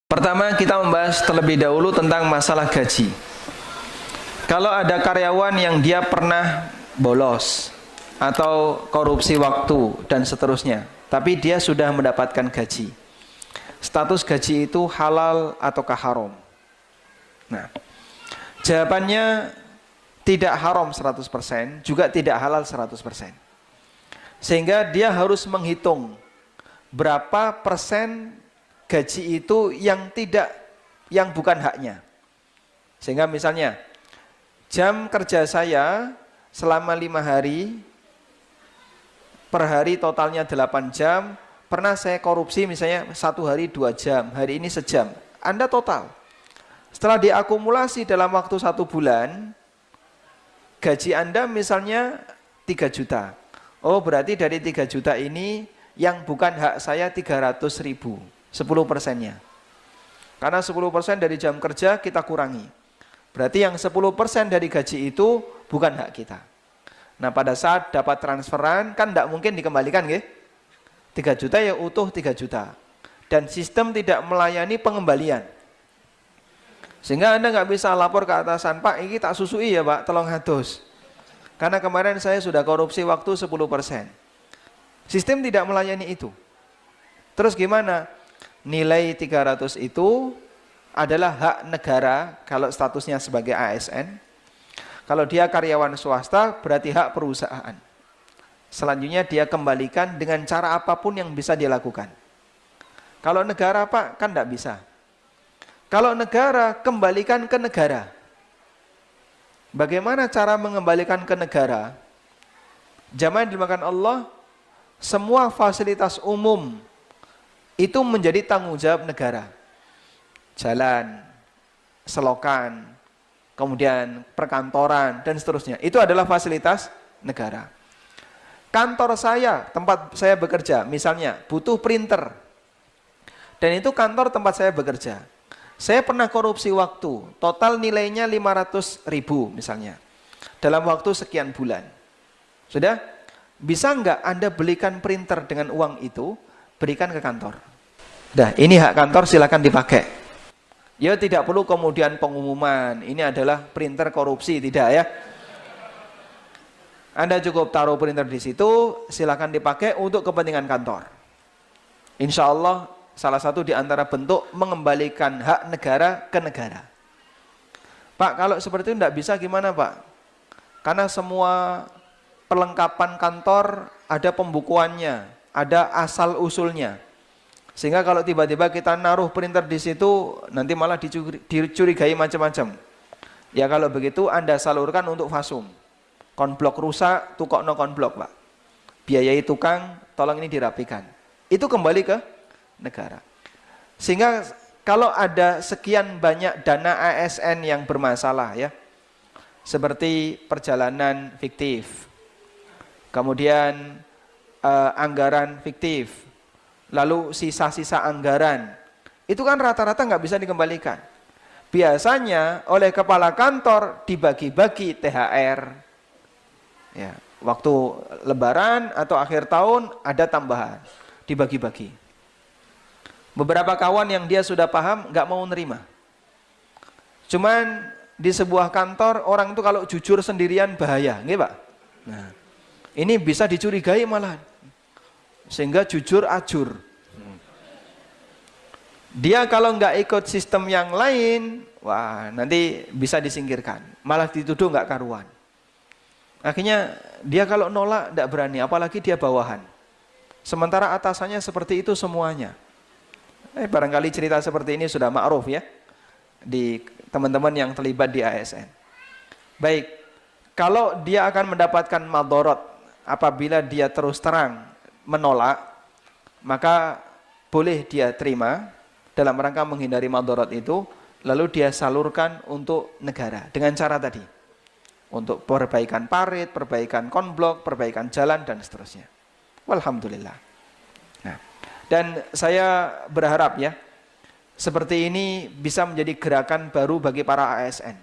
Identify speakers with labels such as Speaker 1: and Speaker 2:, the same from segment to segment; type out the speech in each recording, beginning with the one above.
Speaker 1: Pertama, kita membahas terlebih dahulu tentang masalah gaji. Kalau ada karyawan yang dia pernah bolos atau korupsi waktu dan seterusnya, tapi dia sudah mendapatkan gaji, status gaji itu halal ataukah haram? Nah, jawabannya tidak haram 100%, juga tidak halal 100%. Sehingga dia harus menghitung berapa persen gaji itu yang bukan haknya. Sehingga misalnya jam kerja saya selama 5 hari, per hari totalnya 8 jam, pernah saya korupsi misalnya 1 hari 2 jam, hari ini sejam, Anda total. Setelah diakumulasi dalam waktu 1 bulan, gaji Anda misalnya 3 juta. Oh, berarti dari 3 juta ini yang bukan hak saya 300.000, 10%-nya. Karena 10% dari jam kerja kita kurangi. Berarti yang 10% dari gaji itu bukan hak kita. Nah, pada saat dapat transferan kan tidak mungkin dikembalikan, nggih? 3 juta ya utuh 3 juta. Dan sistem tidak melayani pengembalian. Sehingga Anda nggak bisa lapor ke atasan, Pak, ini tak susui ya Pak, tolong hatus. Karena kemarin saya sudah korupsi waktu 10%. Sistem tidak melayani itu. Terus gimana? Nilai 300 itu adalah hak negara kalau statusnya sebagai ASN. Kalau dia karyawan swasta berarti hak perusahaan. Selanjutnya dia kembalikan dengan cara apapun yang bisa dia lakukan. Kalau negara Pak, kan tidak bisa. Kalau negara, kembalikan ke negara. Bagaimana cara mengembalikan ke negara? Jamaah yang dimakan Allah, semua fasilitas umum itu menjadi tanggung jawab negara. Jalan, selokan, kemudian perkantoran, dan seterusnya. Itu adalah fasilitas negara. Kantor saya, tempat saya bekerja, misalnya butuh printer. Dan itu kantor tempat saya bekerja. Saya pernah korupsi waktu, total nilainya 500.000 misalnya. Dalam waktu sekian bulan. Sudah? Bisa nggak Anda belikan printer dengan uang itu, berikan ke kantor. Dah, ini hak kantor, silakan dipakai. Ya tidak perlu kemudian pengumuman, ini adalah printer korupsi, tidak ya. Anda cukup taruh printer di situ, silakan dipakai untuk kepentingan kantor. Insya Allah salah satu di antara bentuk mengembalikan hak negara ke negara. Pak, kalau seperti itu tidak bisa gimana Pak? Karena semua perlengkapan kantor ada pembukuannya, ada asal usulnya. Sehingga kalau tiba-tiba kita naruh printer di situ, nanti malah dicurigai macam-macam. Ya kalau begitu Anda salurkan untuk Fasum. Konblok rusak, tukokno konblok Pak. Biayai tukang, tolong ini dirapikan. Itu kembali ke negara. Sehingga kalau ada sekian banyak dana ASN yang bermasalah ya, seperti perjalanan fiktif, kemudian anggaran fiktif, lalu sisa-sisa anggaran, itu kan rata-rata nggak bisa dikembalikan. Biasanya oleh kepala kantor dibagi-bagi THR, ya, waktu lebaran atau akhir tahun ada tambahan, dibagi-bagi. Beberapa kawan yang dia sudah paham nggak mau nerima. Cuman di sebuah kantor orang itu kalau jujur sendirian bahaya, nggih Pak? Nah, ini bisa dicurigai malah. Sehingga jujur ajur. Dia kalau nggak ikut sistem yang lain, wah nanti bisa disingkirkan. Malah dituduh nggak karuan. Akhirnya dia kalau nolak nggak berani, apalagi dia bawahan. Sementara atasannya seperti itu semuanya. Barangkali cerita seperti ini sudah ma'ruf ya di teman-teman yang terlibat di ASN. Baik, kalau dia akan mendapatkan madorot apabila dia terus terang menolak, maka boleh dia terima dalam rangka menghindari madorot itu, lalu dia salurkan untuk negara dengan cara tadi, untuk perbaikan parit, perbaikan konblok, perbaikan jalan dan seterusnya. Walhamdulillah. Nah, dan saya berharap ya, seperti ini bisa menjadi gerakan baru bagi para ASN.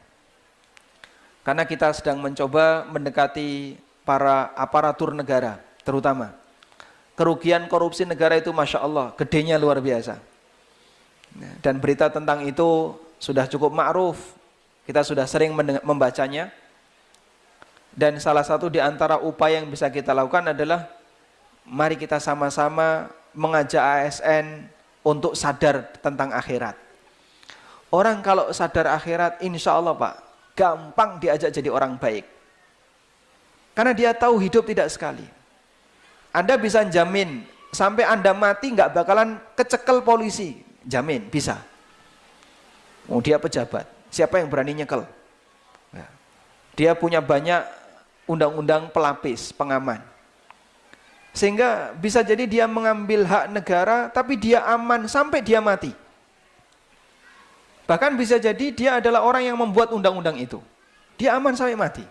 Speaker 1: Karena kita sedang mencoba mendekati para aparatur negara, terutama. Kerugian korupsi negara itu Masya Allah, gedenya luar biasa. Dan berita tentang itu sudah cukup ma'ruf. Kita sudah sering membacanya. Dan salah satu di antara upaya yang bisa kita lakukan adalah mari kita sama-sama mengajak ASN untuk sadar tentang akhirat. Orang kalau sadar akhirat, insya Allah Pak, gampang diajak jadi orang baik. Karena dia tahu hidup tidak sekali. Anda bisa jamin sampai Anda mati nggak bakalan kecekel polisi, jamin bisa. Oh, dia pejabat, siapa yang berani nyekel? Ya. Dia punya banyak undang-undang pelapis, pengaman. Sehingga bisa jadi dia mengambil hak negara, tapi dia aman sampai dia mati. Bahkan bisa jadi dia adalah orang yang membuat undang-undang itu. Dia aman sampai mati.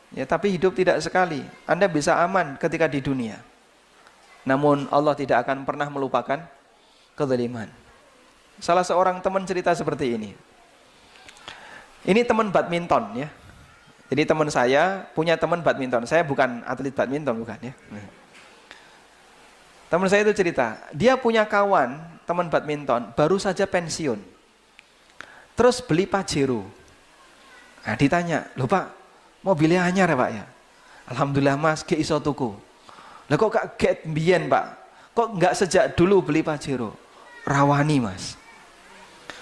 Speaker 1: Ya, tapi hidup tidak sekali. Anda bisa aman ketika di dunia. Namun Allah tidak akan pernah melupakan kezaliman. Salah seorang teman cerita seperti ini. Ini teman badminton ya. Jadi teman saya punya teman badminton. Saya bukan atlet badminton, bukan ya. Teman saya itu cerita, dia punya kawan teman badminton baru saja pensiun. Terus beli Pajero. Nah, ditanya, "Loh Pak, mobilnya anyar ya Pak ya?" "Alhamdulillah Mas, ge iso tuku." "Lah kok gak get mbiyen Pak? Kok enggak sejak dulu beli Pajero?" "Rawani Mas.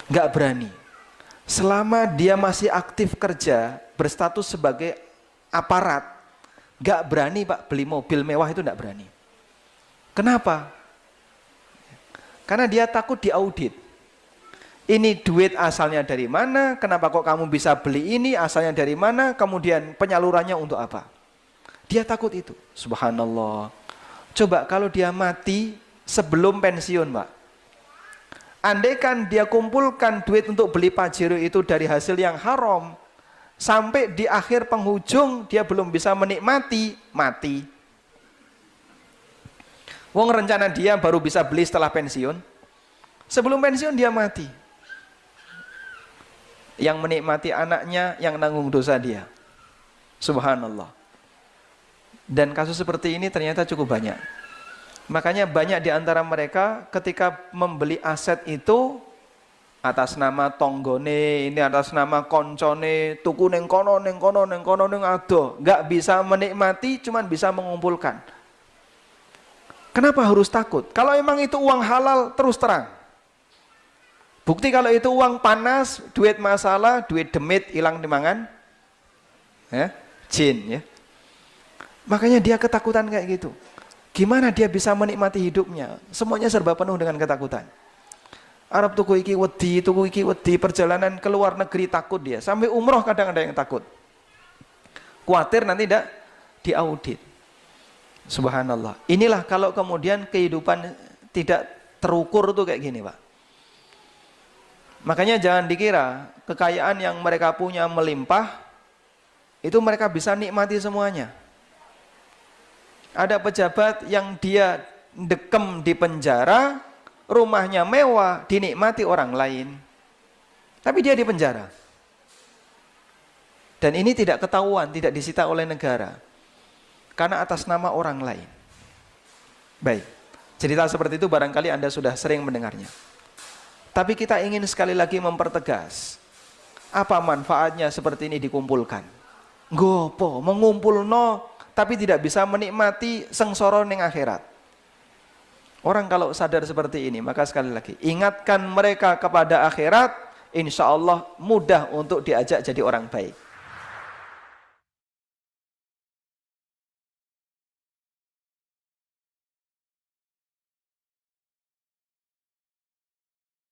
Speaker 1: Enggak berani. Selama dia masih aktif kerja, berstatus sebagai aparat, enggak berani Pak beli mobil mewah itu, enggak berani." Kenapa? Karena dia takut diaudit. Ini duit asalnya dari mana? Kenapa kok kamu bisa beli ini? Asalnya dari mana? Kemudian penyalurannya untuk apa? Dia takut itu. Subhanallah. Coba kalau dia mati sebelum pensiun, Pak. Andaikan dia kumpulkan duit untuk beli Pajero itu dari hasil yang haram, sampai di akhir penghujung dia belum bisa menikmati, mati. Wong rencana dia baru bisa beli setelah pensiun. Sebelum pensiun dia mati. Yang menikmati anaknya, yang nanggung dosa dia. Subhanallah. Dan kasus seperti ini ternyata cukup banyak. Makanya banyak di antara mereka ketika membeli aset itu atas nama tonggone, ini atas nama koncone, tuku neng kono neng kono neng kono neng ado, nggak bisa menikmati, cuman bisa mengumpulkan. Kenapa harus takut? Kalau emang itu uang halal, terus terang. Bukti kalau itu uang panas, duit masalah, duit demit, hilang dimangan, ya, jin, ya. Makanya dia ketakutan kayak gitu. Gimana dia bisa menikmati hidupnya? Semuanya serba penuh dengan ketakutan. Arab tuku iki wedi, perjalanan ke luar negeri takut dia. Sampai umroh kadang ada yang takut. Khawatir nanti tidak diaudit. Subhanallah. Inilah kalau kemudian kehidupan tidak terukur tuh kayak gini, Pak. Makanya jangan dikira kekayaan yang mereka punya melimpah, itu mereka bisa nikmati semuanya. Ada pejabat yang dia dekem di penjara, rumahnya mewah, dinikmati orang lain. Tapi dia di penjara. Dan ini tidak ketahuan, tidak disita oleh negara. Karena atas nama orang lain. Baik, cerita seperti itu barangkali Anda sudah sering mendengarnya. Tapi kita ingin sekali lagi mempertegas. Apa manfaatnya seperti ini dikumpulkan? Gopo, mengumpul no, tapi tidak bisa menikmati sengsara ning akhirat. Orang kalau sadar seperti ini, maka sekali lagi, ingatkan mereka kepada akhirat, insya Allah mudah untuk diajak jadi orang baik.